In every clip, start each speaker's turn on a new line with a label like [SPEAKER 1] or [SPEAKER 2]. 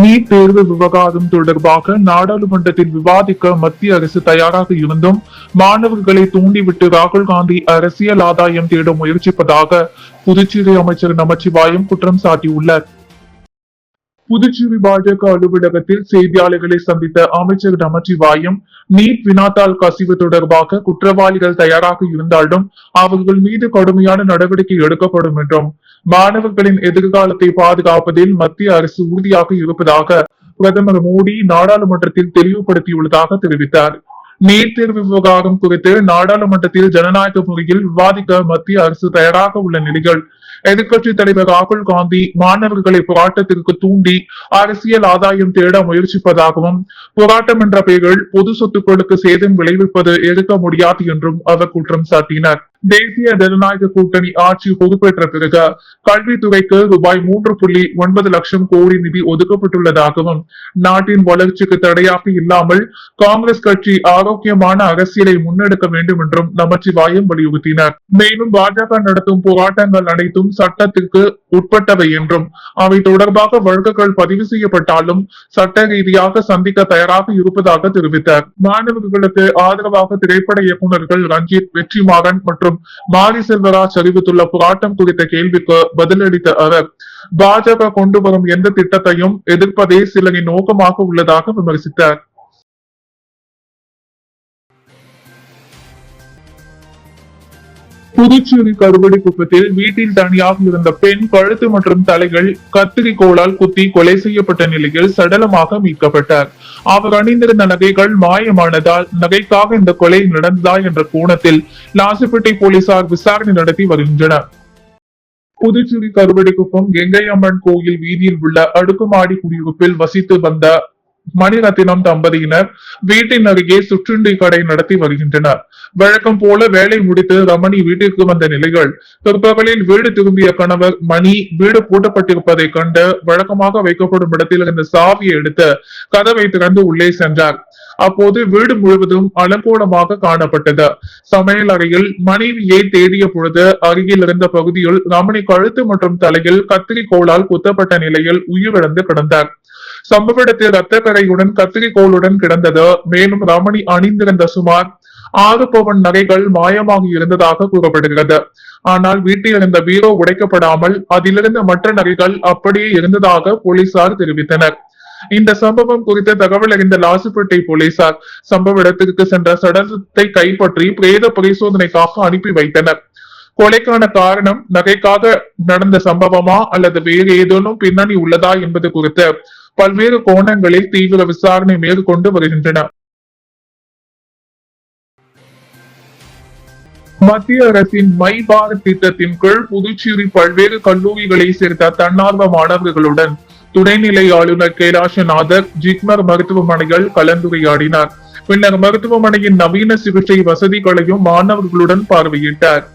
[SPEAKER 1] NEET தேர்வு விவகாரம் தொடர்பாக நாடாளுமன்றத்தில் விவாதிக்க மத்திய அரசு தயாராக இருந்தும் மாணவர்களை தூண்டிவிட்டு ராகுல் காந்தி அரசியல் ஆதாயம் தேட முயற்சிப்பதாக புதுச்சேரி அமைச்சர் நமச்சிவாயம் குற்றம் சாட்டியுள்ளார். புதுச்சேரி பாஜக அலுவலகத்தில் செய்தியாளர்களை சந்தித்த அமைச்சர் நமச்சிவாயம், நீட் வினாத்தாள் கசிவு தொடர்பாக குற்றவாளிகள் தயாராக இருந்தாலும் அவர்கள் மீது கடுமையான நடவடிக்கை எடுக்கப்படும் என்றும், மாணவர்களின் எதிர்காலத்தை பாதுகாப்பதில் மத்திய அரசு உறுதியாக இருப்பதாக பிரதமர் மோடி நாடாளுமன்றத்தில் தெளிவுபடுத்தியுள்ளதாக தெரிவித்தார். நீட் தேர்வு விவகாரம் குறித்து நாடாளுமன்றத்தில் ஜனநாயக முறையில் விவாதிக்க மத்திய அரசு தயாராக உள்ள நிலையில் எதிர்கட்சி தலைவர் ராகுல் காந்தி மாணவர்களை போராட்டத்திற்கு தூண்டி அரசியல் ஆதாயம் தேட முயற்சிப்பதாகவும், போராட்டம் என்ற பெயரில் பொது சொத்துக்களுக்கு சேதம் விளைவிப்பது ஏற்க முடியாது என்றும் அவர் குற்றம் சாட்டினார். தேசிய ஜனநாயக கூட்டணி ஆட்சி பொறுப்பேற்ற பிறகு கல்வித்துறைக்கு ரூபாய் 3.9 லட்சம் கோடி நிதி ஒதுக்கப்பட்டுள்ளதாகவும், நாட்டின் வளர்ச்சிக்கு தடையாக இல்லாமல் காங்கிரஸ் கட்சி ஆரோக்கியமான அரசியலை முன்னெடுக்க வேண்டும் என்றும் நமச்சிவாயம் வலியுறுத்தினார். மேலும் பாஜக நடத்தும் போராட்டங்கள் அனைத்தும் சட்டத்திற்கு உட்பட்டவை என்றும், அவை தொடர்பாக வழக்குகள் பதிவு செய்யப்பட்டாலும் சட்ட ரீதியாக சந்திக்க தயாராக இருப்பதாக தெரிவித்தார். மாணவர்களுக்கு ஆதரவாக திரைப்பட இயக்குநர்கள் ரஞ்சித், வெற்றிமாறன் மற்றும் மாரி செல்வராஜ் அறிவித்துள்ள போராட்டம் குறித்த கேள்விக்கு பதிலளித்த அவர், பாஜக கொண்டு வரும் எந்த திட்டத்தையும் எதிர்ப்பதே சிலரின் நோக்கமாக உள்ளதாக விமர்சித்தார். புதுச்சேரி கருவடி குப்பத்தில் வீட்டில் தனியாக இருந்த பெண் கழுத்து மற்றும் தலைகள் கத்திரிக்கோளால் குத்தி கொலை செய்யப்பட்ட நிலையில் சடலமாக மீட்கப்பட்டார். அவர் அணிந்திருந்த நகைகள் மாயமானதால் நகைக்காக இந்த கொலை நடந்ததா என்ற கோணத்தில் லாசிப்பேட்டை போலீசார் விசாரணை நடத்தி வருகின்றனர். புதுச்சேரி கருவடிக்குப்பம் கெங்கை அம்மன் கோயில் வீதியில் உள்ள அடுக்குமாடி குடியிருப்பில் வசித்து வந்த மணிரத்தினம் தம்பதியினர் வீட்டின் அருகே சுற்றுண்டி கடை நடத்தி வருகின்றனர். வழக்கம் போல வேலை முடித்து ரமணி வீட்டிற்கு வந்த நிலையில் பிற்பகலில் வீடு திரும்பிய கணவர் மணி வீடு பூட்டப்பட்டிருப்பதை கண்டு வழக்கமாக வைக்கப்படும் இடத்தில் இருந்த சாவியை எடுத்து கதவை திறந்து உள்ளே சென்றார். அப்போது வீடு முழுவதும் அலங்கோலமாக காணப்பட்டது. சமையல் அறையில் மனைவியை தேடிய பொழுது அருகில் இருந்த பகுதியில் ரமணி கழுத்து மற்றும் தலையில் கத்திரிக்கோளால் குத்தப்பட்ட நிலையில் உயிரிழந்து கிடந்தார். சம்பவ இடத்தில் ரத்த கரையுடன் கத்திரிக்கோளுடன் கிடந்தது. மேலும் ரமணி அணிந்திருந்த சுமார் 6 பவுன் நகைகள் மாயமாகி இருந்ததாக கூறப்படுகிறது. ஆனால் வீட்டில் இருந்த பீரோ உடைக்கப்படாமல் அதிலிருந்த மற்ற நகைகள் அப்படியே இருந்ததாக போலீசார் தெரிவித்தனர். இந்த சம்பவம் குறித்த தகவல் அறிந்த லாசிப்பேட்டை போலீசார் சம்பவ இடத்திற்கு சென்ற சடலத்தை கைப்பற்றி பிரேத பரிசோதனைக்காக அனுப்பி வைத்தனர். கொலைக்கான காரணம் நகைக்காக நடந்த சம்பவமா அல்லது வேறு ஏதேனும் பின்னணி உள்ளதா என்பது குறித்து பல்வேறு கோணங்களில் தீவிர விசாரணை மேற்கொண்டு வருகின்றன. மத்திய அரசின் மை பாரத் திட்டத்தின் கீழ் புதுச்சேரி பல்வேறு கல்லூரிகளை சேர்ந்த தன்னார்வ மாணவர்களுடன் துணைநிலை ஆளுநர் கைலாசநாதர் ஜிப்மர் மருத்துவமனையில் கலந்துரையாடினார். பின்னர் மருத்துவமனையின் நவீன சிகிச்சை வசதிகளையும் மாணவர்களுடன் பார்வையிட்டார்.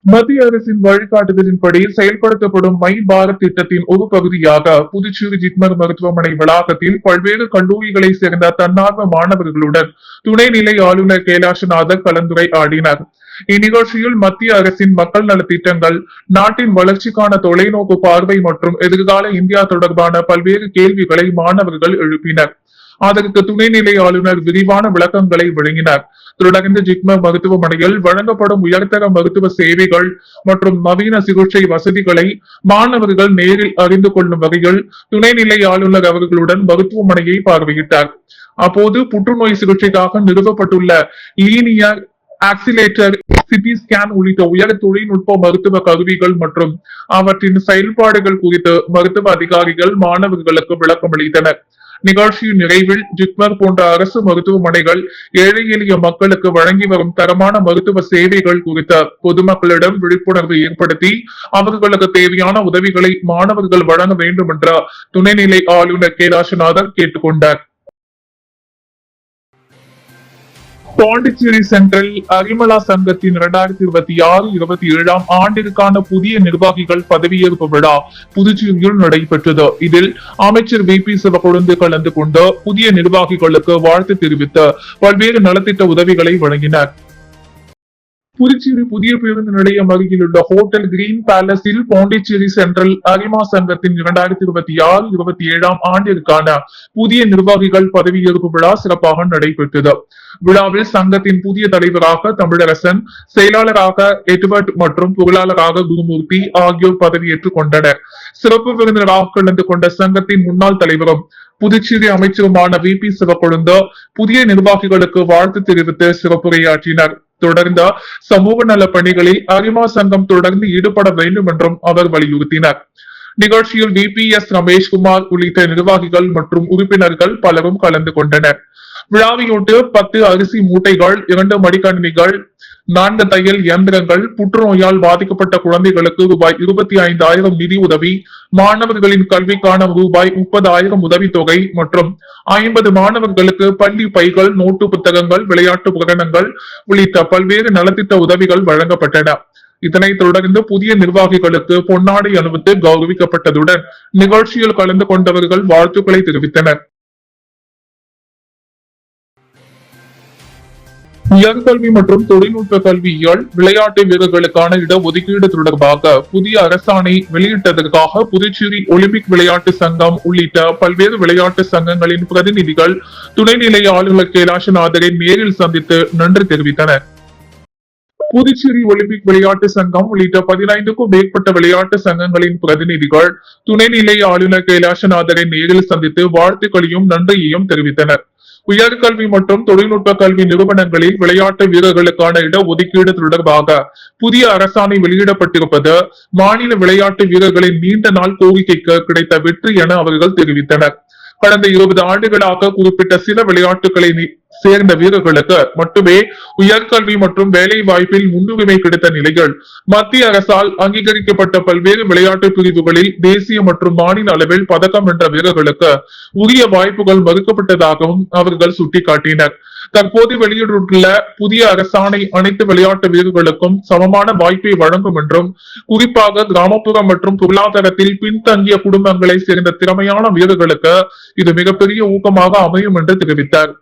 [SPEAKER 1] மத்திய அரசின் வழிகாட்டுதலின்படி செயல்படுத்தப்படும் மை பாரத் திட்டத்தின் ஒரு பகுதியாக புதுச்சேரி ஜிப்மர் மருத்துவமனை வளாகத்தில் பல்வேறு கல்லூரிகளை சேர்ந்த தன்னார்வ மாணவர்களுடன் துணைநிலை ஆளுநர் கைலாசநாதர் கலந்துரையாடினார். இந்நிகழ்ச்சியில் மத்திய அரசின் மக்கள் நலத்திட்டங்கள், நாட்டின் வளர்ச்சிக்கான தொலைநோக்கு பார்வை மற்றும் எதிர்கால இந்தியா தொடர்பான பல்வேறு கேள்விகளை மாணவர்கள் எழுப்பினர். அதற்கு துணைநிலை ஆளுநர் விரிவான விளக்கங்களை வழங்கினார். தொடர்ந்து ஜிப்மர் மருத்துவமனையில் வழங்கப்படும் உயர்தர மருத்துவ சேவைகள் மற்றும் நவீன சிகிச்சை வசதிகளை மாணவர்கள் நேரில் அறிந்து கொள்ளும் வகையில் துணைநிலை ஆளுநர் அவர்களுடன் மருத்துவமனையை பார்வையிட்டார். அப்போது புற்றுநோய் சிகிச்சைக்காக நிறுவப்பட்டுள்ள லீனியர் ஆக்சிலேட்டர், சிடி ஸ்கேன் உள்ளிட்ட உயர் தொழில்நுட்ப மருத்துவ கருவிகள் மற்றும் அவற்றின் செயல்பாடுகள் குறித்து மருத்துவ அதிகாரிகள் மாணவர்களுக்கு விளக்கம் அளித்தனர். நிகழ்ச்சியின் நிறைவில் ஜிப்மர் போன்ற அரசு மருத்துவமனைகள் ஏழை எளிய மக்களுக்கு வழங்கி வரும் தரமான மருத்துவ சேவைகள் குறித்த பொதுமக்களிடம் விழிப்புணர்வு ஏற்படுத்தி அவர்களுக்கு தேவையான உதவிகளை மாணவர்கள் வழங்க வேண்டும் என்ற துணைநிலை ஆளுநர் கைலாசநாதர் கேட்டுக்கொண்டார். பாண்டிச்சேரி சென்ட்ரல் அரிமளா சங்கத்தின் 2026-27 ஆண்டிற்கான புதிய நிர்வாகிகள் பதவியேற்பு விழா புதுச்சேரியில் நடைபெற்றது. இதில் அமைச்சர் VP சிவக்கொழுந்து கலந்து கொண்டு புதிய நிர்வாகிகளுக்கு வாழ்த்து தெரிவித்து பல்வேறு நலத்திட்ட உதவிகளை வழங்கினார். புதுச்சேரி புதிய பேருந்து நிலையம் அருகில் உள்ள ஹோட்டல் கிரீன் பேலஸில் பாண்டிச்சேரி சென்ட்ரல் அரிமா சங்கத்தின் 2026-27 ஆண்டிற்கான புதிய நிர்வாகிகள் பதவியேற்பு விழா சிறப்பாக நடைபெற்றது. விழாவில் சங்கத்தின் புதிய தலைவராக தமிழரசன், செயலாளராக எட்வர்ட் மற்றும் பொருளாளராக குருமூர்த்தி ஆகியோர் பதவியேற்றுக் கொண்டனர். சிறப்பு விருந்தினராக கலந்து கொண்ட சங்கத்தின் முன்னாள் தலைவரும் புதுச்சேரி அமைச்சருமான VP சிவக்கொழுந்து புதிய நிர்வாகிகளுக்கு வாழ்த்து தெரிவித்து சிறப்புரையாற்றினர். தொடர்ந்த சமூக நல பணிகளில் அரிமா சங்கம் தொடர்ந்து ஈடுபட வேண்டும் என்றும் அவர் வலியுறுத்தினார். நிகழ்ச்சியில் VPS ரமேஷ்குமார் உள்ளிட்ட நிர்வாகிகள் மற்றும் உறுப்பினர்கள் பலரும் கலந்து கொண்டனர். விழாவையொட்டு 10 அரிசி மூட்டைகள், 2 மடிக்கணினிகள், 4 தையல் இயந்திரங்கள், புற்றுநோயால் பாதிக்கப்பட்ட குழந்தைகளுக்கு ரூபாய் 25,000 நிதி உதவி, மாணவர்களின் கல்விக்கான ரூபாய் 30,000 உதவித்தொகை மற்றும் 50 மாணவர்களுக்கு பள்ளி பைகள், நோட்டு புத்தகங்கள், விளையாட்டு உபகரணங்கள் உள்ளிட்ட பல்வேறு நலத்திட்ட உதவிகள் வழங்கப்பட்டன. இதனைத் தொடர்ந்து புதிய நிர்வாகிகளுக்கு பொன்னாடை அணிவித்து கௌரவிக்கப்பட்டதுடன் நிகழ்ச்சியில் கலந்து கொண்டவர்கள் வாழ்த்துக்களை தெரிவித்தனர். உயர்கல்வி மற்றும் தொழில்நுட்ப கல்வியியல் விளையாட்டு வீரர்களுக்கான இடஒதுக்கீடு தொடர்பாக புதிய அரசாணை வெளியிட்டதற்காக புதுச்சேரி ஒலிம்பிக் விளையாட்டு சங்கம் உள்ளிட்ட பல்வேறு விளையாட்டு சங்கங்களின் பிரதிநிதிகள் துணைநிலை ஆளுநர் கைலாசநாதரை நேரில் சந்தித்து நன்றி தெரிவித்தனர். புதுச்சேரி ஒலிம்பிக் விளையாட்டு சங்கம் உள்ளிட்ட 15க்கும் மேற்பட்ட விளையாட்டு சங்கங்களின் பிரதிநிதிகள் துணைநிலை ஆளுநர் கைலாசநாதரை நேரில் சந்தித்து வாழ்த்துக்களையும் நன்றியையும் தெரிவித்தனர். உயர்கல்வி மற்றும் தொழில்நுட்ப கல்வி நிறுவனங்களில் விளையாட்டு வீரர்களுக்கான இடஒதுக்கீடு தொடர்பாக புதிய அரசாணை வெளியிடப்பட்டிருப்பது மாநில விளையாட்டு வீரர்களின் நீண்ட நாள் கோரிக்கைக்கு கிடைத்த வெற்றி என அவர்கள் தெரிவித்தனர். கடந்த 20 ஆண்டுகளாக குறிப்பிட்ட சில விளையாட்டுகளை சேர்ந்த வீரர்களுக்கு மட்டுமே உயர்கல்வி மற்றும் வேலை வாய்ப்பில் முன்னுரிமை கிடைத்த நிலையில் மத்திய அரசால் அங்கீகரிக்கப்பட்ட பல்வேறு விளையாட்டு பிரிவுகளில் தேசிய மற்றும் மாநில அளவில் பதக்கம் வென்ற வீரர்களுக்கு உரிய வாய்ப்புகள் மறுக்கப்பட்டதாகவும் அவர்கள் சுட்டிக்காட்டினர். தற்போது வெளியிட்டுள்ள புதிய அரசாணை அனைத்து விளையாட்டு வீரர்களுக்கும் சமமான வாய்ப்பை வழங்கும் என்றும் குறிப்பாக கிராமப்புற மற்றும் பொருளாதாரத்தில் பின்தங்கிய குடும்பங்களை சேர்ந்த திறமையான வீரர்களுக்கு இது மிகப்பெரிய ஊக்கமாக அமையும் என்று தெரிவித்தார்.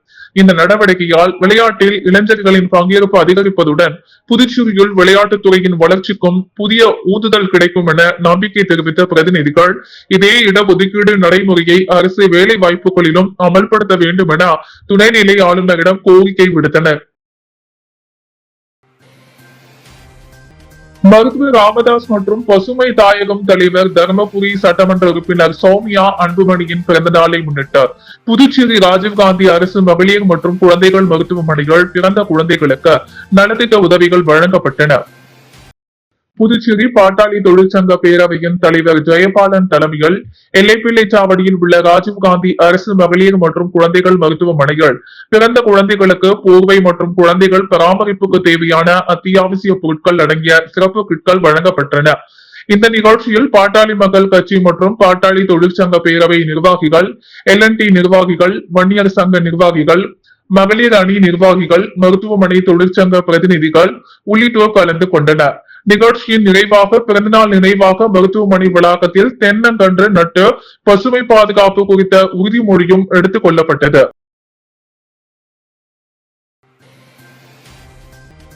[SPEAKER 1] இந்த நடவடிக்கையால் விளையாட்டில் இளைஞர்களின் பங்கேற்பு அதிகரிப்பதுடன் புதுச்சேரியில் விளையாட்டுத் துறையின் வளர்ச்சிக்கும் புதிய ஊந்துதல் கிடைக்கும் என நம்பிக்கை தெரிவித்த பிரதிநிதிகள் இதே இடஒதுக்கீடு நடைமுறையை அரசு வேலை வாய்ப்புகளிலும் அமல்படுத்த வேண்டும் என துணைநிலை ஆளுநரிடம் கோரிக்கை விடுத்தனர். மருத்துவர் ராமதாஸ் மற்றும் பசுமை தாயகம் தலைவர் தர்மபுரி சட்டமன்ற உறுப்பினர் சௌமியா அன்புமணியின் பிறந்த நாளை முன்னிட்டு புதுச்சேரி ராஜீவ்காந்தி அரசு மகளிர் மற்றும் குழந்தைகள் மருத்துவமனைகள் பிறந்த குழந்தைகளுக்கு நலத்திட்ட உதவிகள் வழங்கப்பட்டன. புதுச்சேரி பாட்டாளி தொழிற்சங்க பேரவையின் தலைவர் ஜெயபாலன் தலைமையில் எல்லைப்பிள்ளை சாவடியில் உள்ள ராஜீவ்காந்தி அரசு மகளிர் மற்றும் குழந்தைகள் மருத்துவமனைகள் பிறந்த குழந்தைகளுக்கு போர்வை மற்றும் குழந்தைகள் பராமரிப்புக்கு தேவையான அத்தியாவசிய பொருட்கள் அடங்கிய சிறப்பு கிட்கள் வழங்கப்பட்டன. இந்த நிகழ்ச்சியில் பாட்டாளி மக்கள் கட்சி மற்றும் பாட்டாளி தொழிற்சங்க பேரவை நிர்வாகிகள், LNT நிர்வாகிகள், வன்னியர் சங்க நிர்வாகிகள், மகளிர் அணி நிர்வாகிகள், மருத்துவமனை தொழிற்சங்க பிரதிநிதிகள் உள்ளிட்டோர் கலந்து கொண்டனர். நிகழ்ச்சியின் நிறைவாக பிறந்தநாள் நினைவாக மருத்துவமனை வளாகத்தில் தென்னங்கன்று நட்டு பசுமை பாதுகாப்பு குறித்த உறுதிமொழியும் எடுத்துக் கொள்ளப்பட்டது.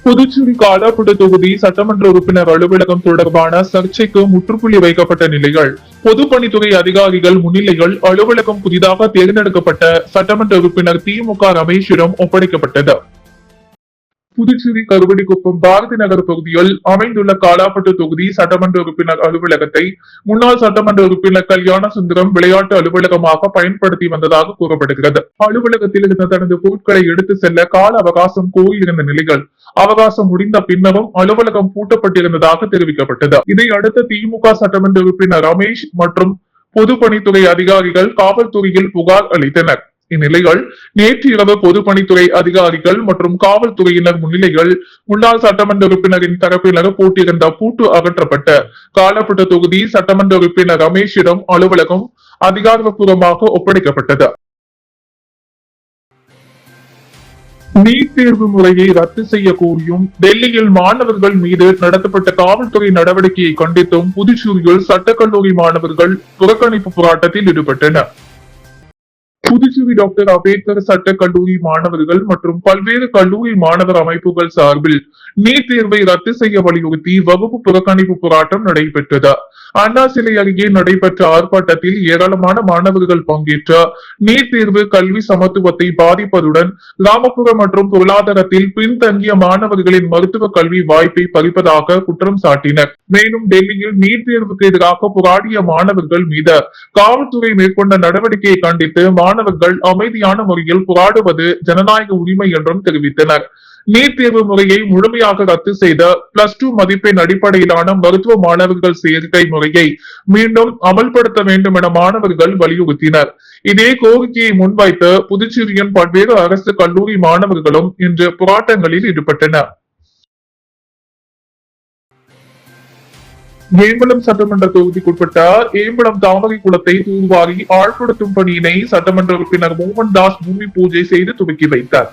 [SPEAKER 1] புதுச்சேரி காலாப்பட்டு தொகுதி சட்டமன்ற உறுப்பினர் அலுவலகம் தொடர்பான சர்ச்சைக்கு முற்றுப்புள்ளி வைக்கப்பட்ட நிலையில் பொதுப்பணித்துறை அதிகாரிகள் முன்னிலையில் அலுவலகம் புதிதாக தேர்ந்தெடுக்கப்பட்ட சட்டமன்ற உறுப்பினர் திமுக ரமேஷிடம் ஒப்படைக்கப்பட்டது. புதுச்சேரி கருவடிக்குப்பம் பாரதி நகர் பகுதியில் அமைந்துள்ள காலாப்பட்டு தொகுதி சட்டமன்ற உறுப்பினர் அலுவலகத்தை முன்னாள் சட்டமன்ற உறுப்பினர் கல்யாண சுந்தரம் விளையாட்டு அலுவலகமாக பயன்படுத்தி வந்ததாக கூறப்படுகிறது. அலுவலகத்தில் இருந்த தனது பொருட்களை எடுத்து செல்ல கால அவகாசம் கோரியிருந்த நிலையில் அவகாசம் முடிந்த பின்னரும் அலுவலகம் பூட்டப்பட்டிருந்ததாக தெரிவிக்கப்பட்டது. இதையடுத்து திமுக சட்டமன்ற உறுப்பினர் ரமேஷ் மற்றும் பொதுப்பணித்துறை அதிகாரிகள் காவல்துறையில் புகார் அளித்தனர். இந்நிலையில் நேற்று இரவு பொதுப்பணித்துறை அதிகாரிகள் மற்றும் காவல்துறையினர் முன்னிலையில் முன்னாள் சட்டமன்ற உறுப்பினரின் தரப்பினர் போட்டியிருந்த பூட்டு அகற்றப்பட்ட காலாப்பட்டு தொகுதி சட்டமன்ற உறுப்பினர் ரமேஷிடம் அலுவலகம் அதிகாரப்பூர்வமாக ஒப்படைக்கப்பட்டது. நீட் தேர்வு முறையை ரத்து செய்ய கோரியும் டெல்லியில் மாணவர்கள் மீது நடத்தப்பட்ட காவல்துறை நடவடிக்கையை கண்டித்தும் புதுச்சேரியில் சட்டக்கல்லூரி மாணவர்கள் புறக்கணிப்பு போராட்டத்தில் ஈடுபட்டனர். புதுச்சேரி டாக்டர் அம்பேத்கர் சட்ட கல்லூரி மாணவர்கள் மற்றும் பல்வேறு கல்லூரி மாணவர் அமைப்புகள் சார்பில் நீட் தேர்வை ரத்து செய்ய வலியுறுத்தி வகுப்பு புறக்கணிப்பு போராட்டம் நடைபெற்றது. அண்ணா சிலை அருகே நடைபெற்ற ஆர்ப்பாட்டத்தில் ஏராளமான மாணவர்கள் பங்கேற்ற நீட் தேர்வு கல்வி சமத்துவத்தை பாதிப்பதுடன் கிராமப்புற மற்றும் பொருளாதாரத்தில் பின்தங்கிய மாணவர்களின் மருத்துவ கல்வி வாய்ப்பை பறிப்பதாக குற்றம் சாட்டினர். மேலும் டெல்லியில் நீட் தேர்வுக்கு எதிராக போராடிய மாணவர்கள் மீது காவல்துறை மேற்கொண்ட நடவடிக்கையை கண்டித்து மாணவர்கள் அமைதியான முறையில் போராடுவது ஜனநாயக உரிமை என்றும் தெரிவித்தனர். நீட் தேர்வு முறையை முழுமையாக ரத்து செய்த +2 மதிப்பெண் அடிப்படையிலான மருத்துவ மாணவர்கள் சேர்க்கை முறையை மீண்டும் அமல்படுத்த வேண்டும் என மாணவர்கள் வலியுறுத்தினர். இதே கோரிக்கையை முன்வைத்து புதுச்சேரியின் பல்வேறு அரசு கல்லூரி மாணவர்களும் இன்று போராட்டங்களில் ஈடுபட்டனர். ஏம்பலம் சட்டமன்ற தொகுதிக்குட்பட்ட ஏம்பலம் தாமரை குளத்தை தூர்வாரி ஆழ்படுத்தும் பணியினை சட்டமன்ற உறுப்பினர் மோகன்தாஸ் பூமி பூஜை செய்து துவக்கி வைத்தார்.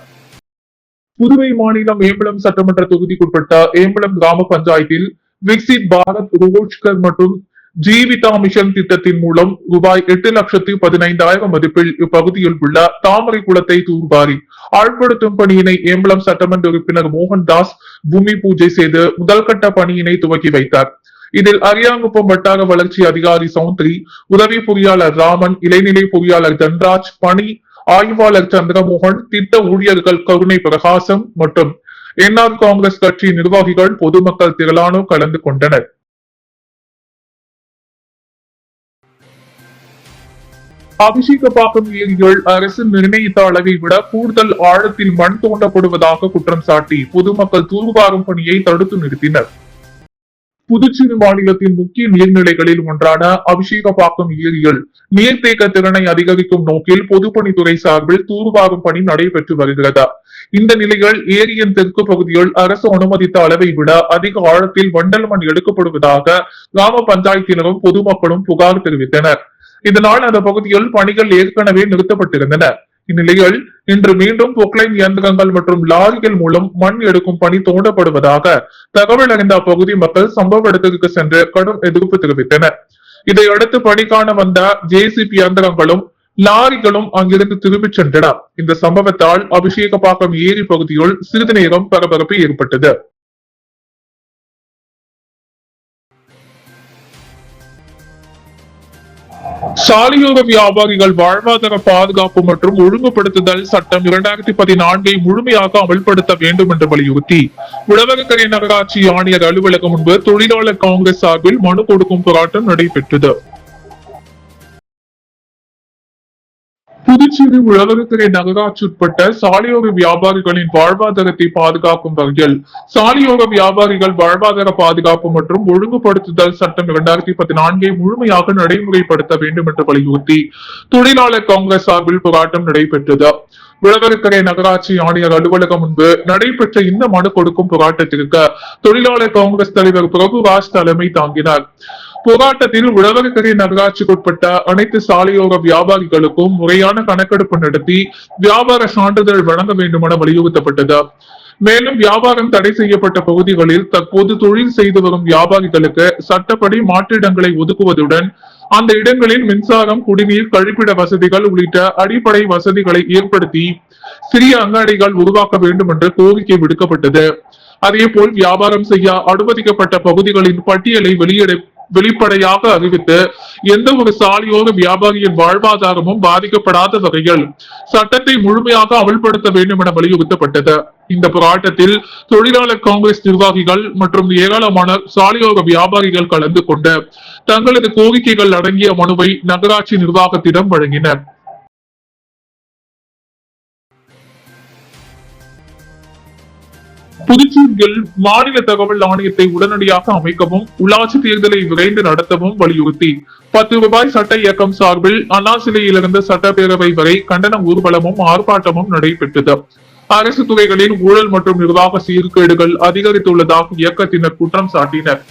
[SPEAKER 1] புதுவை மாநிலம் ஏம்பலம் சட்டமன்ற தொகுதிக்குட்பட்ட ஏம்பலம் கிராம பஞ்சாயத்தில் விக்சித் பாரத் ரோஜ்கர் மற்றும் ஜீவிதா மிஷன் திட்டத்தின் மூலம் ரூபாய் 8,15,000 மதிப்பில் இப்பகுதியில் உள்ள தாமரை குளத்தை தூர்வாரி ஆழ்படுத்தும் பணியினை ஏம்பலம் சட்டமன்ற உறுப்பினர் மோகன்தாஸ் பூமி பூஜை செய்து முதல்கட்ட பணியினை துவக்கி வைத்தார். இதில் அரியாங்குப்பம் வட்டார வளர்ச்சி அதிகாரி சௌத்ரி, உதவி பொறியாளர் ராமன், இளைநிலை பொறியாளர் தன்ராஜ், பணி ஆய்வாளர் சந்திரமோகன், திட்ட ஊழியர்கள் கருணை பிரகாசம் மற்றும் என்ஆர் காங்கிரஸ் கட்சி நிர்வாகிகள் பொதுமக்கள் திரளானோர் கலந்து கொண்டனர். அபிஷேகப்பாக்கம் ஏரியில் அரசு நிர்ணயித்த அளவை விட கூடுதல் ஆழத்தில் மண் தோண்டப்படுவதாக குற்றம் சாட்டி பொதுமக்கள் தூர்வாரும் பணியை தடுத்து நிறுத்தினர். புதுச்சேரி மாநிலத்தின் முக்கிய நீர்நிலைகளில் ஒன்றான அபிஷேகப்பாக்கம் ஏரியில் நீர்த்தேக்க திறனை அதிகரிக்கும் நோக்கில் பொதுப்பணித்துறை சார்பில் தூர்வாரும் பணி நடைபெற்று வருகிறது. இந்த நிலையில் ஏரியின் தெற்கு பகுதியில் அரசு அனுமதித்த அளவை விட அதிக ஆழத்தில் வண்டல் மண் எடுக்கப்படுவதாக கிராம பஞ்சாயத்தினரும் பொதுமக்களும் புகார் தெரிவித்தனர். இதனால் அந்த பகுதியில் பணிகள் ஏற்கனவே நிறுத்தப்பட்டிருந்தன. இந்நிலையில் இன்று மீண்டும் பொக்லைன் இயந்திரங்கள் மற்றும் லாரிகள் மூலம் மண் எடுக்கும் பணி தோண்டப்படுவதாக தகவல் அறிந்த அப்பகுதி மக்கள் சம்பவ இடத்திற்கு சென்று கடும் எதிர்ப்பு தெரிவித்தனர். இதையடுத்து பணிக்கான வந்த JCB இயந்திரங்களும் லாரிகளும் அங்கிருந்து திரும்பிச் சென்றன. இந்த சம்பவத்தால் அபிஷேகப்பாக்கம் ஏரி பகுதியில் சிறிது நேரம் பரபரப்பு ஏற்பட்டது. சாலையோர வியாபாரிகள் வாழ்வாதார பாதுகாப்பு மற்றும் ஒழுங்குபடுத்துதல் சட்டம் 2014 முழுமையாக அமல்படுத்த வேண்டும் என்று வலியுறுத்தி உழவர்கரை நகராட்சி ஆணையர் அலுவலகம் முன்பு தொழிலாளர் காங்கிரஸ் சார்பில் மனு கொடுக்கும் போராட்டம் நடைபெற்றது. புதுச்சேரி உழவர்கரை நகராட்சி உட்பட்ட சாலையோர வியாபாரிகளின் வாழ்வாதாரத்தை பாதுகாக்கும் வகையில் சாலையோர வியாபாரிகள் வாழ்வாதார பாதுகாப்பு மற்றும் ஒழுங்குபடுத்துதல் சட்டம் 2014 முழுமையாக நடைமுறைப்படுத்த வேண்டும் என்று வலியுறுத்தி தொழிலாளர் காங்கிரஸ் சார்பில் போராட்டம் நடைபெற்றது. உழவர்கரை நகராட்சி ஆணையர் அலுவலகம் முன்பு நடைபெற்ற இந்த மனு கொடுக்கும் போராட்டத்திற்கு தொழிலாளர் காங்கிரஸ் தலைவர் பிரபுராஜ் தலைமை தாங்கினார். போராட்டத்தில் உழவர்கரை நகராட்சிக்குட்பட்ட அனைத்து சாலையோர வியாபாரிகளுக்கும் முறையான கணக்கெடுப்பு நடத்தி வியாபார சான்றிதழ் வழங்க வேண்டும் என வலியுறுத்தப்பட்டது. மேலும் வியாபாரம் தடை செய்யப்பட்ட பகுதிகளில் தற்போது தொழில் செய்து வரும் வியாபாரிகளுக்கு சட்டப்படி மாற்றிடங்களை ஒதுக்குவதுடன் அந்த இடங்களில் மின்சாரம், குடிநீர், கழிப்பிட வசதிகள் உள்ளிட்ட அடிப்படை வசதிகளை ஏற்படுத்தி சிறிய அங்காடிகள் உருவாக்க வேண்டும் என்று கோரிக்கை விடுக்கப்பட்டது. அதேபோல் வியாபாரம் செய்ய அனுமதிக்கப்பட்ட பகுதிகளின் பட்டியலை வெளிப்படையாக அறிவித்து எந்த ஒரு சாலையோர வியாபாரியின் வாழ்வாதாரமும் பாதிக்கப்படாத வகையில் சட்டத்தை முழுமையாக அமல்படுத்த வேண்டும் என வலியுறுத்தப்பட்டது. இந்த போராட்டத்தில் தொழிலாளர் காங்கிரஸ் நிர்வாகிகள் மற்றும் ஏராளமான சாலையோர வியாபாரிகள் கலந்து கொண்டு தங்களது கோரிக்கைகள் அடங்கிய மனுவை நகராட்சி நிர்வாகத்திடம் வழங்கினர். புதுச்சேரியில் மாநில தகவல் ஆணையத்தை உடனடியாக அமைக்கவும் உள்ளாட்சி தேர்தலை விரைந்து நடத்தவும் வலியுறுத்தி 10 ரூபாய் சட்ட இயக்கம் சார்பில் அண்ணா சிலையிலிருந்து சட்டப்பேரவை வரை கண்டன ஊர்வலமும் ஆர்ப்பாட்டமும் நடைபெற்றது. அரசு துறைகளில் ஊழல் மற்றும் நிர்வாக சீர்கேடுகள் அதிகரித்துள்ளதாக இயக்கத்தினர் குற்றம் சாட்டினர்.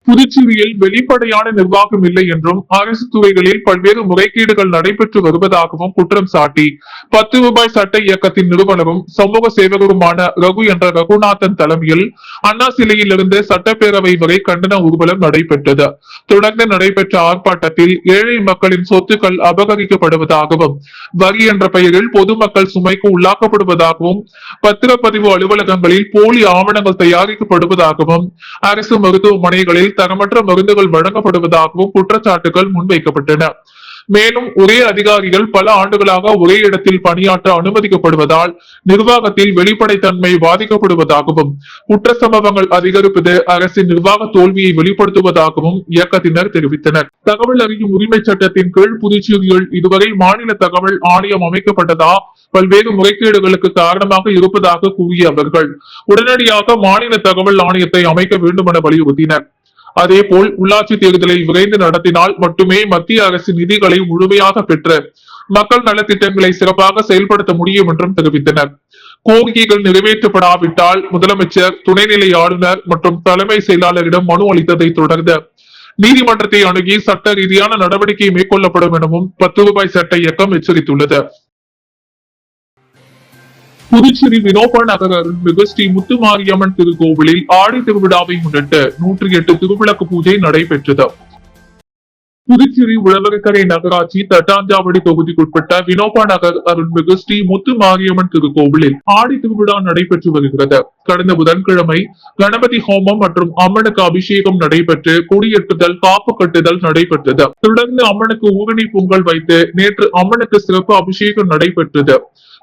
[SPEAKER 1] புதுச்சேரியில் வெளிப்படையான நிர்வாகம் இல்லை என்றும் அரசு துறைகளில் பல்வேறு முறைகேடுகள் நடைபெற்று வருவதாகவும் குற்றம் சாட்டி 10 ரூபாய் சட்ட இயக்கத்தின் நிறுவனரும் சமூக சேவகருமான ரகு என்ற ரகுநாதன் தலைமையில் அண்ணா சிலையில் இருந்து சட்டப்பேரவை வரை கண்டன ஊர்வலம் நடைபெற்றது. தொடர்ந்து நடைபெற்ற ஆர்ப்பாட்டத்தில் ஏழை மக்களின் சொத்துக்கள் அபகரிக்கப்படுவதாகவும் வரி என்ற பெயரில் பொதுமக்கள் சுமைக்கு உள்ளாக்கப்படுவதாகவும் பத்திரப்பதிவு அலுவலகங்களில் போலி ஆவணங்கள் தயாரிக்கப்படுவதாகவும் அரசு மருத்துவமனைகளில் தரமற்ற மருந்துகள் வழங்கப்படுவதாகவும் குற்றச்சாட்டுகள் முன்வைக்கப்பட்டன. மேலும் ஒரே அதிகாரிகள் பல ஆண்டுகளாக ஒரே இடத்தில் பணியாற்ற அனுமதிக்கப்படுவதால் நிர்வாகத்தில் வெளிப்படைத்தன்மை பாதிக்கப்படுவதாகவும் குற்ற சம்பவங்கள் அதிகரிப்பது அரசின் நிர்வாக தோல்வியை வெளிப்படுத்துவதாகவும் இயக்கத்தினர் தெரிவித்தனர். தகவல் அறியும் உரிமை சட்டத்தின் கீழ் புதுச்சேரியில் இதுவரை மாநில தகவல் ஆணையம் அமைக்கப்பட்டதா பல்வேறு முறைகேடுகளுக்கு காரணமாக இருப்பதாக கூறிய அவர்கள் உடனடியாக மாநில தகவல் ஆணையத்தை அமைக்க வேண்டும் என வலியுறுத்தினர். அதேபோல் உள்ளாட்சி தேர்தலை விரைந்து நடத்தினால் மட்டுமே மத்திய அரசின் நிதிகளை முழுமையாக பெற்று மக்கள் நலத்திட்டங்களை சிறப்பாக செயல்படுத்த முடியும் என்றும் தெரிவித்தனர். கோரிக்கைகள் நிறைவேற்றப்படாவிட்டால் முதலமைச்சர், துணைநிலை ஆளுநர் மற்றும் தலைமை செயலாளரிடம் மனு அளித்ததை தொடர்ந்து நீதிமன்றத்தை அணுகி சட்ட ரீதியான நடவடிக்கை மேற்கொள்ளப்படும் எனவும் 10 ரூபாய் சட்ட இயக்கம் எச்சரித்துள்ளது. புதுச்சேரி வினோபா நகர் அருள்மிகு ஸ்ரீ முத்துமாரியம்மன் திருக்கோவிலில் ஆடி திருவிழாவை முன்னிட்டு 108 திருவிளக்கு பூஜை நடைபெற்றது. புதுச்சேரி உழவர்கரை நகராட்சி தட்டாஞ்சாவடி தொகுதிக்குட்பட்ட வினோபா நகர் அருள்மிகு ஸ்ரீ முத்துமாரியம்மன் திருக்கோவிலில் ஆடி திருவிழா நடைபெற்று வருகிறது. கடந்த புதன்கிழமை கணபதி ஹோமம் மற்றும் அம்மனுக்கு அபிஷேகம் நடைபெற்று கொடியேற்றுதல், காப்பு கட்டுதல் நடைபெற்றது. தொடர்ந்து அம்மனுக்கு ஊரணி பொங்கல் வைத்து நேற்று அம்மனுக்கு சிறப்பு அபிஷேகம் நடைபெற்றது.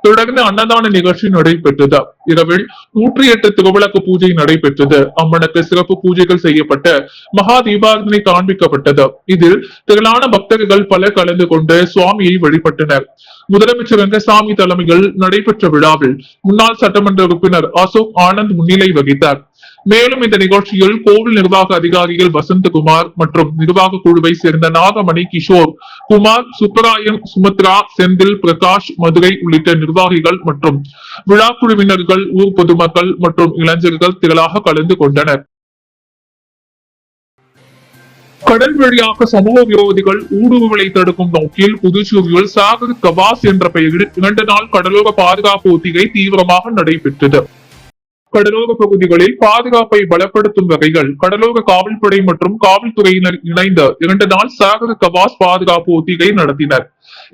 [SPEAKER 1] தொடர்ந்து அன்னதான நிகழ்ச்சி நடைபெற்றது. இரவில் 108 திருவிளக்கு பூஜை நடைபெற்றது. அம்மனுக்கு சிறப்பு பூஜைகள் செய்யப்பட்டு மகா தீபாரதனை காண்பிக்கப்பட்டது. இதில் திரளான பக்தர்கள் பலர் கலந்து கொண்டு சுவாமியை வழிபட்டனர். முதலமைச்சர் ரங்கசாமி தலைமையில் நடைபெற்ற விழாவில் முன்னாள் சட்டமன்ற உறுப்பினர் அசோக் ஆனந்த் முன்னிலை வகித்தார். மேலும் இந்த நிகழ்ச்சியில் கோவில் நிர்வாக அதிகாரிகள் வசந்தகுமார் மற்றும் நிர்வாக குழுவை சேர்ந்த நாகமணி, கிஷோர் குமார், சுப்பராயன், சுமித்ரா, செந்தில், பிரகாஷ், மதுரை உள்ளிட்ட நிர்வாகிகள் மற்றும் விழா குழுவினர்கள், ஊர் பொதுமக்கள் மற்றும் இளைஞர்கள் திரளாக கலந்து கொண்டனர். கடல் வழியாக சமூக விரோதிகள் ஊடுருவலை தடுக்கும் நோக்கில் புதுச்சேரியில் சாகர் கவாஸ் என்ற பெயரில் 2 நாள் கடலோர பாதுகாப்பு ஒத்திகை தீவிரமாக நடைபெற்றது. கடலோர பகுதிகளில் பாதுகாப்பை பலப்படுத்தும் வகைகள் கடலோர காவல்படை மற்றும் காவல்துறையினர் இணைந்து 2 நாள் சாகர் கவாஸ் பாதுகாப்பு ஒத்திகை நடத்தினர்.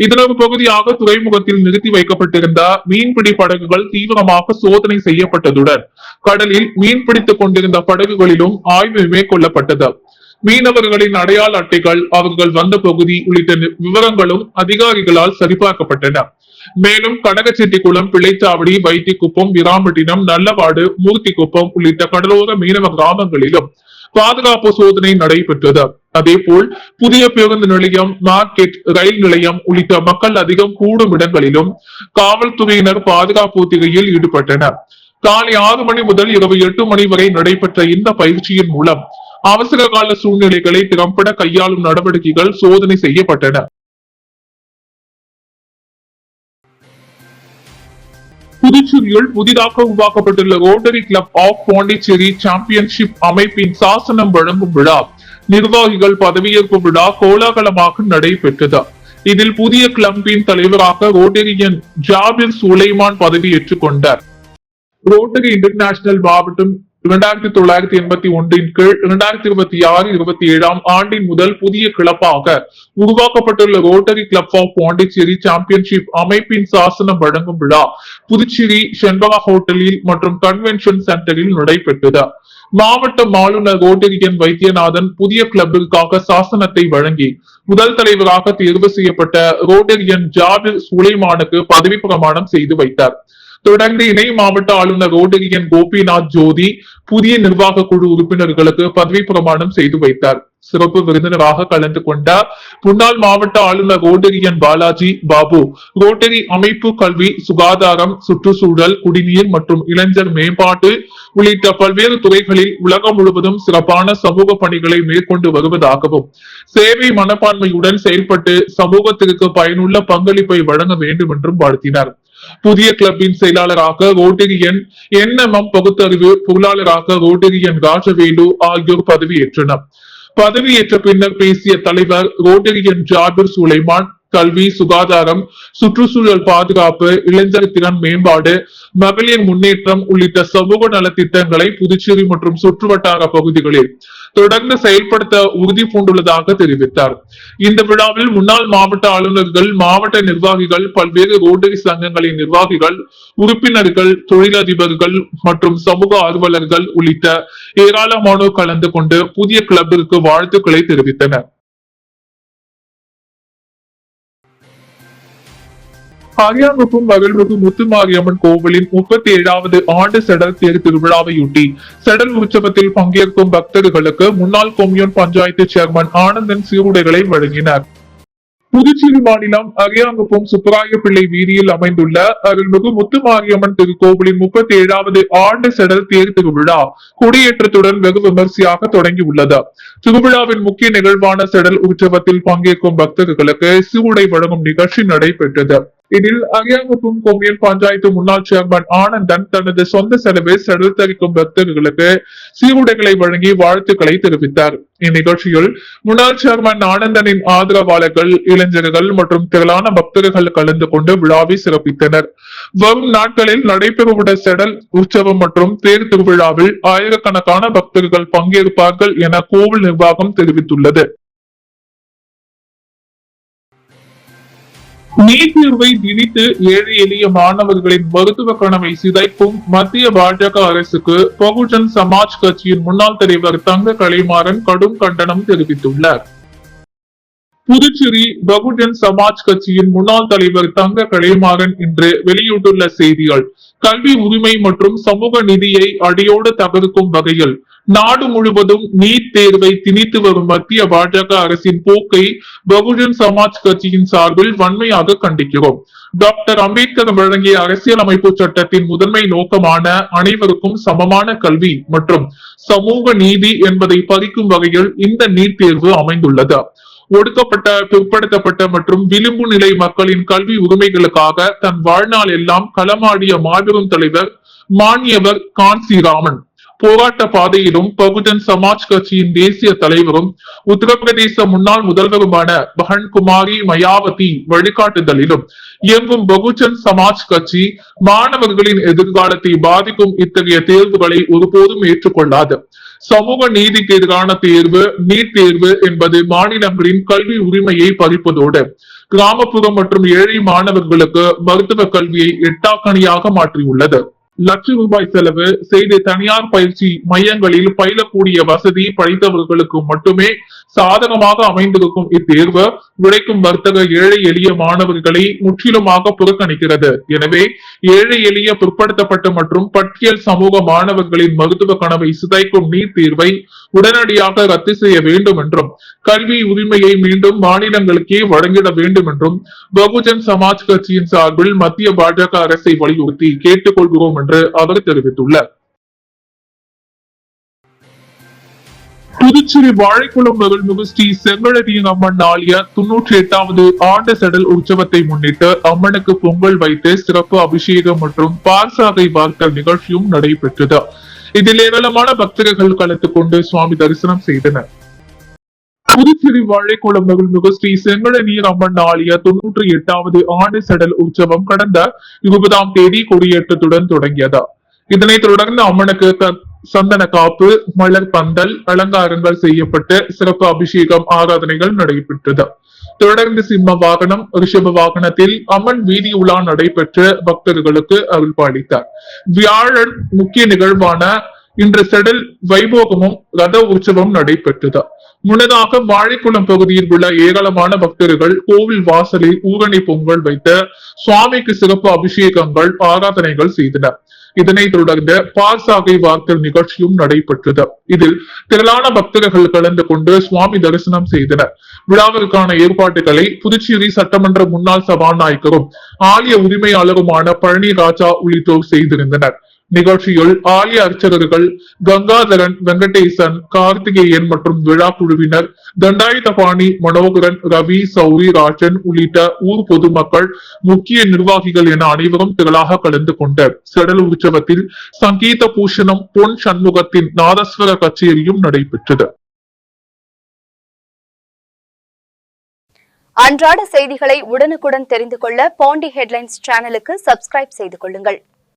[SPEAKER 1] இதன் ஒரு பகுதியாக துறைமுகத்தில் நிறுத்தி வைக்கப்பட்டிருந்த மீன்பிடி படகுகள் தீவிரமாக சோதனை செய்யப்பட்டதுடன் கடலில் மீன்பிடித்துக் கொண்டிருந்த படகுகளிலும் ஆய்வு மேற்கொள்ளப்பட்டது. மீனவர்களின் அடையாள அட்டைகள், அவர்கள் வந்த பகுதி உள்ளிட்ட விவரங்களும் அதிகாரிகளால் சரிபார்க்கப்பட்டன. மேலும் கனகச்செட்டிக்குளம், பிள்ளைச்சாவடி, வைத்திக்குப்பம், விராம்பட்டினம், நல்லவாடு, மூர்த்திக்குப்பம் உள்ளிட்ட கடலோர மீனவ கிராமங்களிலும் பாதுகாப்பு சோதனை நடைபெற்றது. அதேபோல் புதிய பேருந்து நிலையம், மார்க்கெட், ரயில் நிலையம் உள்ளிட்ட மக்கள் அதிகம் கூடும் இடங்களிலும் காவல்துறையினர் பாதுகாப்பு ஒத்திகையில் ஈடுபட்டனர். காலை 6 மணி முதல் இரவு 8 மணி வரை நடைபெற்ற இந்த பயிற்சியின் மூலம் அவசர கால சூழ்நிலைகளை திறம்பட கையாளும் நடவடிக்கைகள் சோதனை செய்யப்பட்டன. புதுச்சேரியில் புதிதாக உருவாக்கப்பட்டுள்ள rotary club of Pondicherry championship அமைப்பின் சாசனம் வழங்கும் விழா, நிர்வாகிகள் பதவியேற்பு விழா கோலாகலமாக நடைபெற்றது. இதில் புதிய கிளப்பின் தலைவராக ரோட்டரியன் ஜாபிர் சுலைமான் பதவியேற்றுக் கொண்டார். ரோட்டரி இன்டர்நேஷனல் மாவட்டம் 2981 கீழ் 2026-27 ஆண்டின் முதல் புதிய கிளப்பாக உருவாக்கப்பட்டுள்ள rotary club of Pondicherry championship அமைப்பின் சாசனம் வழங்கும் விழா புதுச்சேரி செண்பகா ஹோட்டலில் மற்றும் கன்வென்ஷன் சென்டரில் நடைபெற்றது. மாவட்ட ஆளுநர் ரோட்டரியன் வைத்தியநாதன் புதிய கிளப்பிற்காக சாசனத்தை வழங்கி முதல் தலைவராக தேர்வு செய்யப்பட்ட ரோட்டரியன் ஜாபிர் சுலைமானுக்கு பதவி பிரமாணம் செய்து வைத்தார். தொடர்ந்து இணை மாவட்ட ஆளுநர் ரோட்டரியன் கோபிநாத் ஜோதி புதிய நிர்வாக குழு உறுப்பினர்களுக்கு பதவி பிரமாணம் செய்து வைத்தார். சிறப்பு விருந்தினராக கலந்து கொண்ட முன்னாள் மாவட்ட ஆளுநர் ரோட்டரியன் பாலாஜி பாபு ரோட்டரி அமைப்பு கல்வி, சுகாதாரம், சுற்றுச்சூழல், குடிநீர் மற்றும் இளைஞர் மேம்பாட்டு உள்ளிட்ட பல்வேறு துறைகளில் உலகம் முழுவதும் சிறப்பான சமூக பணிகளை மேற்கொண்டு வருவதாகவும் சேவை மனப்பான்மையுடன் செயல்பட்டு சமூகத்திற்கு பயனுள்ள பங்களிப்பை வழங்க வேண்டும் என்றும் வாழ்த்தினார். புதிய கிளப்பின் செயலாளராக ரோட்டரியன் NMM பகுத்தறிவு, பொருளாளராக ரோட்டரியன் ராஜவேலு ஆகியோர் பதவியேற்றனர். பதவியேற்ற பின்னர் பேசிய தலைவர் ரோட்டரியன் ஜாபிர் சுலைமான், கல்வி, சுகாதாரம், சுற்றுச்சூழல் பாதுகாப்பு, இளைஞர் திறன் மேம்பாடு, மகளிர் முன்னேற்றம் உள்ளிட்ட சமூக நலத்திட்டங்களை புதுச்சேரி மற்றும் சுற்றுவட்டார பகுதிகளில் தொடர்ந்து செயல்படுத்த உறுதி பூண்டுள்ளதாக தெரிவித்தார். இந்த விழாவில் முன்னாள் மாவட்ட ஆளுநர்கள், மாவட்ட நிர்வாகிகள், பல்வேறு ரோட்டரி சங்கங்களின் நிர்வாகிகள், உறுப்பினர்கள், தொழிலதிபர்கள் மற்றும் சமூக ஆர்வலர்கள் உள்ளிட்ட ஏராளமானோர் கலந்து கொண்டு புதிய கிளப்பிற்கு வாழ்த்துக்களை தெரிவித்தனர். அரியாங்குப்பம் மகிழ்வுக்கு முத்துமாரியம்மன் கோவிலின் 37வது ஆண்டு செடல் தேர் திருவிழாவையொட்டி செடல் உற்சவத்தில் பங்கேற்கும் பக்தர்களுக்கு முன்னாள் கொம்யூன் பஞ்சாயத்து சேர்மன் ஆனந்தன் சீருடைகளை வழங்கினார். புதுச்சேரி மாநிலம் அரியாங்குப்பம் சுப்பராயப்பிள்ளை வீதியில் அமைந்துள்ள அருள்மிகு முத்துமாரியம்மன் திருக்கோவிலின் 37வது ஆண்டு செடல் தேர் திருவிழா கொடியேற்றத்துடன் வெகு விமர்சையாக தொடங்கியுள்ளது. திருவிழாவின் முக்கிய நிகழ்வான செடல் உற்சவத்தில் பங்கேற்கும் பக்தர்களுக்கு சீருடை வழங்கும் நிகழ்ச்சி நடைபெற்றது. இதில் அரியாங்குப்பம் கொம்யூன் பஞ்சாயத்து முன்னாள் சேர்மன் ஆனந்தன் தனது சொந்த செலவில் செடல் தரிக்கும் பக்தர்களுக்கு சீருடைகளை வழங்கி வாழ்த்துக்களை தெரிவித்தார். இந்நிகழ்ச்சியில் முன்னாள் சேர்மன் ஆனந்தனின் ஆதரவாளர்கள், இளைஞர்கள் மற்றும் திரளான பக்தர்கள் கலந்து கொண்டு விழாவை சிறப்பித்தனர். வரும் நாட்களில் நடைபெறவுள்ள செடல் உற்சவம் மற்றும் தேர் திருவிழாவில் ஆயிரக்கணக்கான பக்தர்கள் பங்கேற்பார்கள் என கோவில் நிர்வாகம் தெரிவித்துள்ளது. நீட் தேர்வை திணித்து ஏழை எளிய மாணவர்களின் மருத்துவ கனவை சிதைக்கும் மத்திய பாஜக அரசுக்கு பகுஜன் சமாஜ் கட்சியின் முன்னாள் தலைவர் தங்க கலைமாறன் கடும் கண்டனம் தெரிவித்துள்ளார். புதுச்சேரி பகுஜன் சமாஜ் கட்சியின் முன்னாள் தலைவர் தங்க கலைமாறன் இன்று வெளியிட்டுள்ள செய்திகள், கல்வி உரிமை மற்றும் சமூக நிதியை அடியோடு தகர்க்கும் வகையில் நாடு முழுவதும் நீட் தேர்வை திணித்து வரும் மத்திய பாஜக அரசின் போக்கை பகுஜன் சமாஜ் கட்சியின் சார்பில் வன்மையாக கண்டிக்கிறோம். டாக்டர் அம்பேத்கர் வழங்கிய அரசியலமைப்பு சட்டத்தின் முதன்மை நோக்கமான அனைவருக்கும் சமமான கல்வி மற்றும் சமூக நீதி என்பதை பறிக்கும் வகையில் இந்த நீட் தேர்வு அமைந்துள்ளது. ஒடுக்கப்பட்ட, பிற்படுத்தப்பட்ட மற்றும் விளிம்பு நிலை மக்களின் கல்வி உரிமைகளுக்காக தன் வாழ்நாள் எல்லாம் களமாடிய மாபெரும் தலைவர் மாண்யவர் கான்சிராமன் போராட்ட பாதையிலும் பகுஜன் சமாஜ் கட்சியின் தேசிய தலைவரும் உத்தரப்பிரதேச முன்னாள் முதல்வருமான பகன் குமாரி மயாவதி வழிகாட்டுதலிலும் இயங்கும் பகுஜன் சமாஜ் கட்சி மாணவர்களின் எதிர்காலத்தை பாதிக்கும் இத்தகைய தேர்வுகளை ஒருபோதும் ஏற்றுக்கொள்ளாது. சமூக நீதிக்கு எதிரான தேர்வு நீட் தேர்வு என்பது மாநிலங்களின் கல்வி உரிமையை பறிப்பதோடு கிராமப்புறம் மற்றும் ஏழை மாணவர்களுக்கு மருத்துவ கல்வியை எட்டாக்கணியாக மாற்றியுள்ளது. லட்சம் ரூபாய் செலவு செய்து தனியார் பயிற்சி மையங்களில் பயிலக்கூடிய வசதி படைத்தவர்களுக்கு மட்டுமே சாதகமாக அமைந்திருக்கும் இத்தேர்வு உழைக்கும் வர்த்தக ஏழை எளிய மாணவர்களை முற்றிலுமாக புறக்கணிக்கிறது. எனவே ஏழை எளிய பிற்படுத்தப்பட்ட மற்றும் பட்டியல் சமூக மாணவர்களின் மருத்துவ கனவை சிதைக்கும் நீட் தேர்வை உடனடியாக ரத்து செய்ய வேண்டும் என்றும் கல்வி உரிமையை மீண்டும் மாநிலங்களுக்கே வழங்கிட வேண்டும் என்றும் பகுஜன் சமாஜ் கட்சியின் சார்பில் மத்திய பாஜக அரசை வலியுறுத்தி கேட்டுக்கொள்கிறோம் என்று அவர் தெரிவித்துள்ளார். புதுச்சேரி வாழைக்குளம் அருள்மிகு ஸ்ரீ செங்கழடியின் அம்மன் ஆலய 98வது ஆண்டு செடல் உற்சவத்தை முன்னிட்டு அம்மனுக்கு பொங்கல் வைத்து சிறப்பு அபிஷேகம் மற்றும் பால்சாகை வார்த்தல் நிகழ்ச்சியும் நடைபெற்றது. இதில் ஏராளமான பக்தர்கள் கலந்து கொண்டு சுவாமி தரிசனம் செய்தனர். புதுச்சேரி வாழைக்குளம் அருள்மிகு ஸ்ரீ செங்கழநீர் அம்மன் ஆலய 98வது ஆண்டு செடல் உற்சவம் கடந்த 20ஆம் தேதி கொடியேற்றத்துடன் தொடங்கியது. இதனைத் தொடர்ந்து அம்மனுக்கு சந்தன காப்பு, மலர் பந்தல், அலங்காரங்கள் செய்யப்பட்டு சிறப்பு அபிஷேகம், ஆராதனைகள் நடைபெற்றது. தொடர்ந்து சிம்ம வாகனம், ரிஷப வாகனத்தில் அம்மன் வீதி உலா நடைபெற்று பக்தர்களுக்கு அருள்பாலித்தார். வியாழன் முக்கிய நிகழ்வான இன்று செடல் வைபோகமும் ரத உற்சவம் நடைபெற்றது. முன்னதாக வாழைக்குளம் பகுதியில் உள்ள ஏராளமான பக்தர்கள் கோவில் வாசலில் ஊரணி பொங்கல் வைத்து சுவாமிக்கு சிறப்பு அபிஷேகங்கள், ஆராதனைகள் செய்தனர். இதனைத் தொடர்ந்து பால்சாகை வார்த்தல் நிகழ்ச்சியும் நடைபெற்றது. இதில் திரளான பக்தர்கள் கலந்து கொண்டு சுவாமி தரிசனம் செய்தனர். விழாவிற்கான ஏற்பாடுகளை புதுச்சேரி சட்டமன்ற முன்னாள் சபாநாயகரும் ஆலய உரிமையாளருமான பழனி ராஜா உள்ளிட்டோர் செய்திருந்தனர். நிகழ்ச்சியில் ஆலய அர்ச்சகர்கள் கங்காதரன், வெங்கடேசன், கார்த்திகேயன் மற்றும் விழா குழுவினர், தண்டாயுதபாணி, மனோகரன், ரவி, சௌரி, ராஜன் உள்ளிட்ட ஊர் பொதுமக்கள், முக்கிய நிர்வாகிகள் என அனைவரும் திரளாக கலந்து கொண்ட செடல் உற்சவத்தில் சங்கீத பூஷணம், பொன் சண்முகத்தின் நாதஸ்வர கச்சேரியும் நடைபெற்றது.
[SPEAKER 2] அன்றாட செய்திகளை உடனுக்குடன் தெரிந்து கொள்ள பாண்டி ஹெட்லைன்ஸ் சேனலுக்கு சப்ஸ்கிரைப் செய்து கொள்ளுங்கள்.